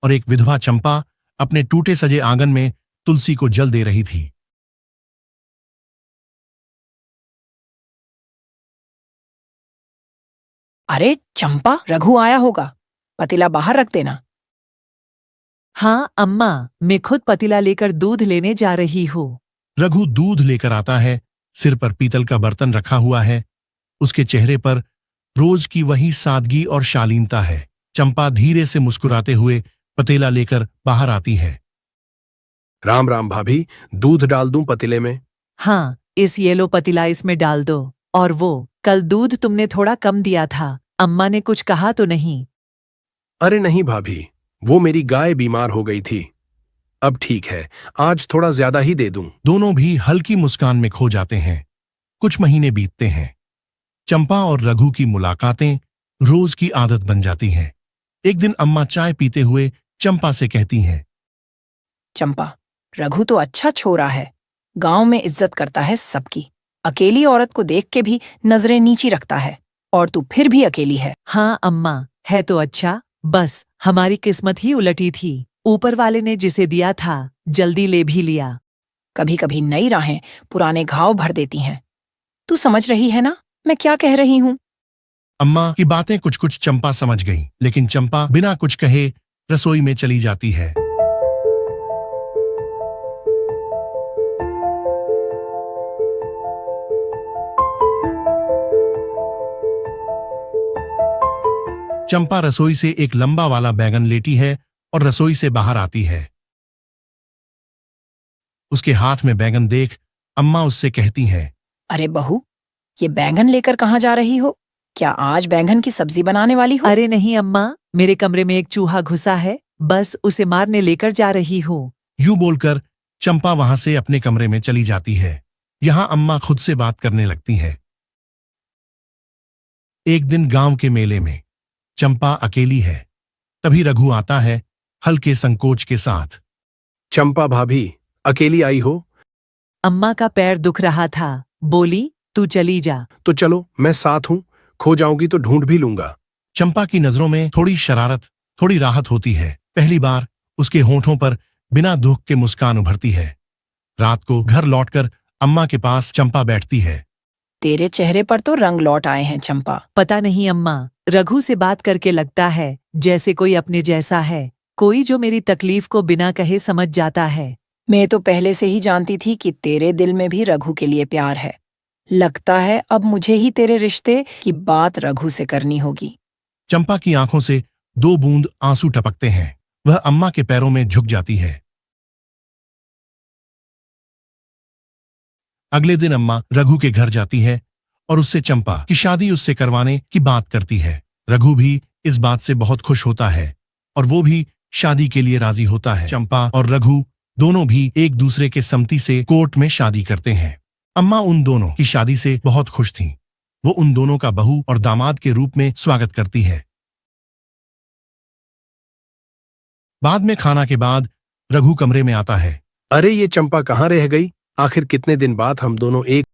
और एक विधवा चंपा अपने टूटे सजे आंगन में तुलसी को जल दे रही थी। अरे चंपा, रघु आया होगा, पतीला बाहर रख देना। हाँ अम्मा, मैं खुद पतीला लेकर दूध लेने जा रही हूँ। रघु दूध लेकर आता है। सिर पर पीतल का बर्तन रखा हुआ है। उसके चेहरे पर रोज की वही सादगी और शालीनता है। चंपा धीरे से मुस्कुराते हुए पतीला लेकर बाहर आती है। राम राम भाभी, दूध डाल दूं पतीले में? हाँ, इस येलो पतीला इसमें डाल दो। और वो कल दूध तुमने थोड़ा कम दिया था, अम्मा ने कुछ कहा तो नहीं? अरे नहीं भाभी, वो मेरी गाय बीमार हो गई थी। अब ठीक है, आज थोड़ा ज्यादा ही दे दूं। दोनों भी हल्की मुस्कान में खो जाते हैं। कुछ महीने बीतते हैं। चंपा और रघु की मुलाकातें रोज की आदत बन जाती हैं। एक दिन अम्मा चाय पीते हुए चंपा से कहती हैं, चंपा, रघु तो अच्छा छोरा है, गांव में इज्जत करता है सबकी। अकेली औरत को देख के भी नजरें नीची रखता है, और तू फिर भी अकेली है। हाँ अम्मा, है तो अच्छा, बस हमारी किस्मत ही उलटी थी। ऊपर वाले ने जिसे दिया था जल्दी ले भी लिया। कभी कभी नई राहें पुराने घाव भर देती हैं। तू समझ रही है ना मैं क्या कह रही हूँ? अम्मा की बातें कुछ कुछ चंपा समझ गई, लेकिन चंपा बिना कुछ कहे रसोई में चली जाती है। चंपा रसोई से एक लंबा वाला बैंगन लेती है और रसोई से बाहर आती है। उसके हाथ में बैंगन देख अम्मा उससे कहती हैं, अरे बहू, ये बैंगन लेकर कहाँ जा रही हो? क्या आज बैंगन की सब्जी बनाने वाली हो? अरे नहीं अम्मा, मेरे कमरे में एक चूहा घुसा है, बस उसे मारने लेकर जा रही हूँ। यूं बोलकर चंपा वहां से अपने कमरे में चली जाती है। यहां अम्मा खुद से बात करने लगती है। एक दिन गांव के मेले में चंपा अकेली है। तभी रघु आता है, हल्के संकोच के साथ। चंपा भाभी, अकेली आई हो? अम्मा का पैर दुख रहा था, बोली तू चली जा। तो चलो, मैं साथ हूं, खो जाऊंगी तो ढूंढ भी लूंगा। चंपा की नजरों में थोड़ी शरारत, थोड़ी राहत होती है। पहली बार उसके होठों पर बिना दुख के मुस्कान उभरती है। रात को घर लौटकर अम्मा के पास चंपा बैठती है। तेरे चेहरे पर तो रंग लौट आए हैं चंपा। पता नहीं अम्मा, रघु से बात करके लगता है जैसे कोई अपने जैसा है, कोई जो मेरी तकलीफ को बिना कहे समझ जाता है। मैं तो पहले से ही जानती थी कि तेरे दिल में भी रघु के लिए प्यार है। लगता है अब मुझे ही तेरे रिश्ते की बात रघु से करनी होगी। चंपा की आंखों से 2 बूंद आंसू टपकते हैं। वह अम्मा के पैरों में झुक जाती है। अगले दिन अम्मा रघु के घर जाती है और उससे चंपा की शादी उससे करवाने की बात करती है। रघु भी इस बात से बहुत खुश होता है और वो भी शादी के लिए राजी होता है। चंपा और रघु दोनों भी एक दूसरे के सम्मति से कोर्ट में शादी करते हैं। अम्मा उन दोनों की शादी से बहुत खुश थीं। वो उन दोनों का बहू और दामाद के रूप में स्वागत करती है। बाद में खाना के बाद रघु कमरे में आता है। अरे ये चंपा कहाँ रह गई? आखिर कितने दिन बाद हम दोनों एक